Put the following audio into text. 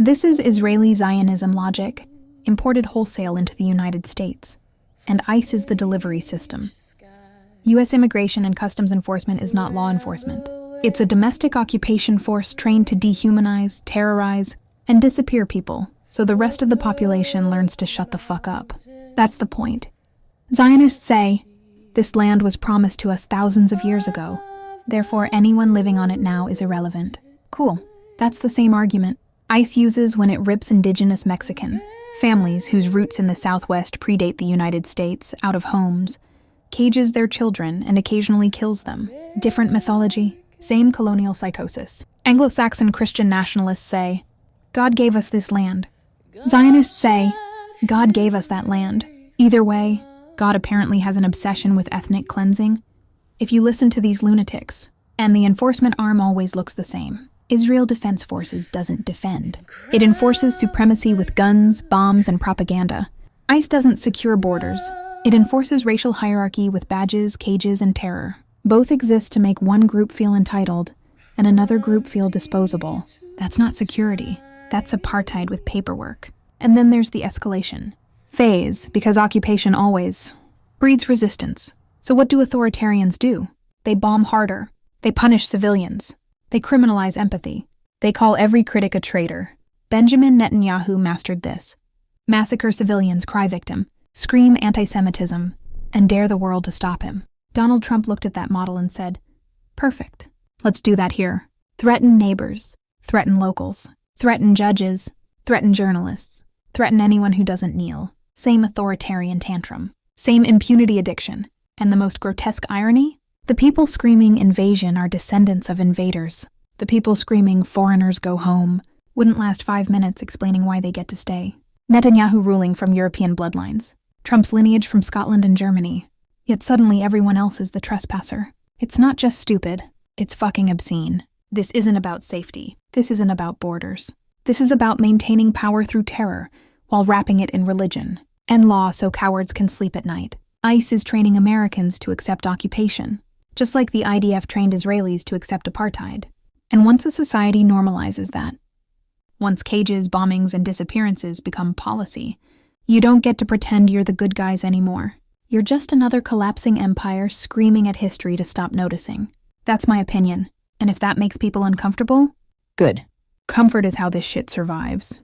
This is Israeli Zionism logic, imported wholesale into the United States. And ICE is the delivery system. U.S. Immigration and Customs Enforcement is not law enforcement. It's a domestic occupation force trained to dehumanize, terrorize, and disappear people, so the rest of the population learns to shut the fuck up. That's the point. Zionists say, this land was promised to us thousands of years ago. Therefore, anyone living on it now is irrelevant. Cool. That's the same argument ICE uses when it rips indigenous Mexican families whose roots in the Southwest predate the United States out of homes, cages their children, and occasionally kills them. Different mythology, same colonial psychosis. Anglo-Saxon Christian nationalists say, God gave us this land. Zionists say, God gave us that land. Either way, God apparently has an obsession with ethnic cleansing. If you listen to these lunatics, and the enforcement arm always looks the same. Israel Defense Forces doesn't defend. It enforces supremacy with guns, bombs, and propaganda. ICE doesn't secure borders. It enforces racial hierarchy with badges, cages, and terror. Both exist to make one group feel entitled and another group feel disposable. That's not security. That's apartheid with paperwork. And then there's the escalation phase, because occupation always breeds resistance. So what do authoritarians do? They bomb harder. They punish civilians. They criminalize empathy. They call every critic a traitor. Benjamin Netanyahu mastered this. Massacre civilians, cry victim, scream anti-Semitism, and dare the world to stop him. Donald Trump looked at that model and said, perfect. Let's do that here. Threaten neighbors. Threaten locals. Threaten judges. Threaten journalists. Threaten anyone who doesn't kneel. Same authoritarian tantrum. Same impunity addiction. And the most grotesque irony? The people screaming invasion are descendants of invaders. The people screaming foreigners go home wouldn't last 5 minutes explaining why they get to stay. Netanyahu ruling from European bloodlines. Trump's lineage from Scotland and Germany. Yet suddenly everyone else is the trespasser. It's not just stupid, it's fucking obscene. This isn't about safety. This isn't about borders. This is about maintaining power through terror while wrapping it in religion and law so cowards can sleep at night. ICE is training Americans to accept occupation, just like the IDF trained Israelis to accept apartheid. And once a society normalizes that, once cages, bombings, and disappearances become policy, you don't get to pretend you're the good guys anymore. You're just another collapsing empire screaming at history to stop noticing. That's my opinion, and if that makes people uncomfortable, good. Comfort is how this shit survives.